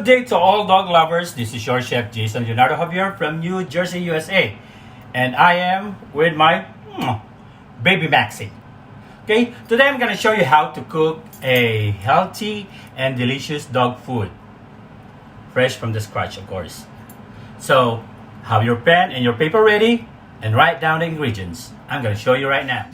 day to all dog lovers. This is your chef Jayson Leonardo Javier from New Jersey, USA. And I am with my baby Maxie. Okay, today I'm going to show you how to cook a healthy and delicious dog food. Fresh from the scratch, of course. So, have your pen and your paper ready and write down the ingredients. I'm going to show you right now.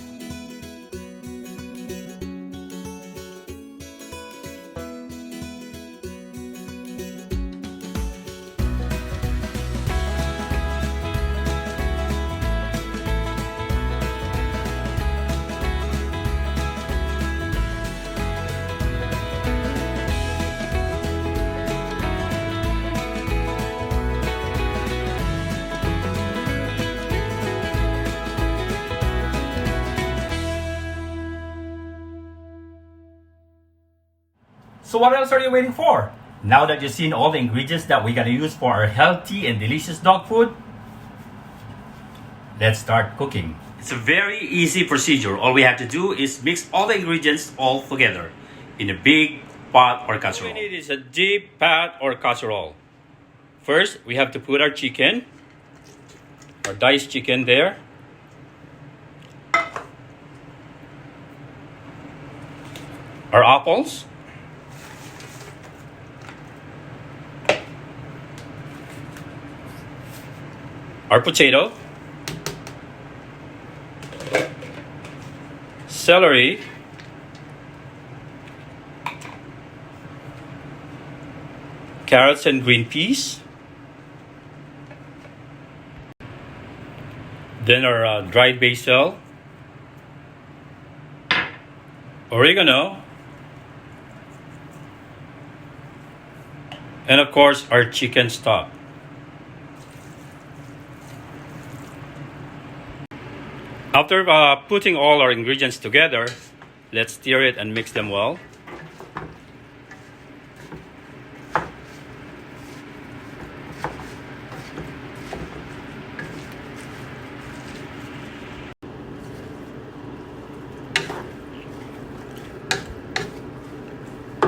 So what else are you waiting for? Now that you've seen all the ingredients that we're gonna use for our healthy and delicious dog food, let's start cooking. It's a very easy procedure. All we have to do is mix all the ingredients all together in a big pot or casserole. What we need is a deep pot or casserole. First, we have to put our chicken, our diced chicken there. Our apples. Our potato, celery, carrots and green peas, then our dried basil, oregano, and of course our chicken stock. After putting all our ingredients together, let's stir it and mix them well.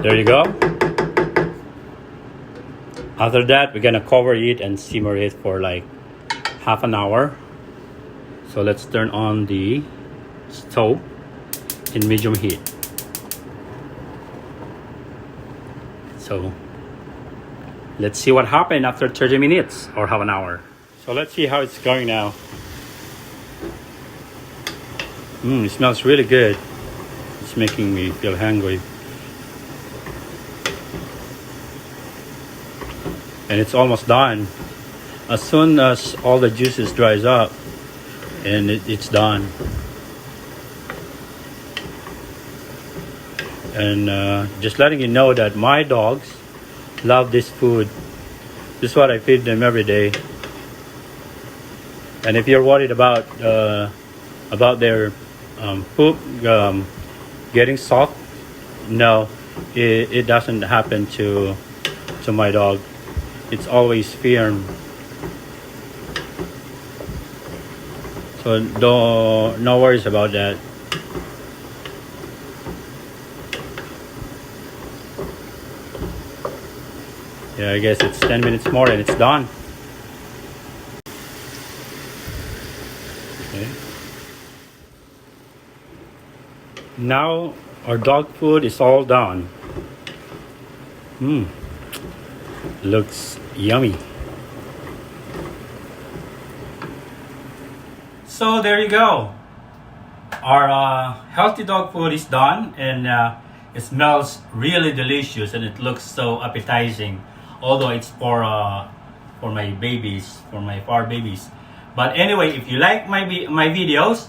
There you go. After that, we're gonna cover it and simmer it for like half an hour. So let's turn on the stove in medium heat. So let's see what happened after 30 minutes or half an hour. So let's see how it's going now. It smells really good. It's making me feel hungry. And it's almost done. As soon as all the juices dries up, and it's done. And just letting you know that my dogs love this food. This is what I feed them every day. And if you're worried about their poop getting soft, no, it doesn't happen to my dog. It's always firm. So no worries about that. Yeah, I guess it's 10 minutes more and it's done. Okay. Now our dog food is all done. Looks yummy. So there you go. Our healthy dog food is done, and it smells really delicious and it looks so appetizing. Although it's for my babies, for my fur babies. But anyway, if you like my videos,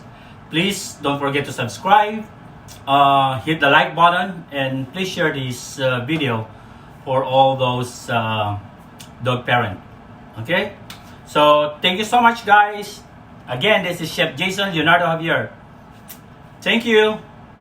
please don't forget to subscribe, hit the like button, and please share this video for all those dog parents. Okay? So thank you so much, guys. Again, this is Chef Jayson Leonardo Javier. Thank you.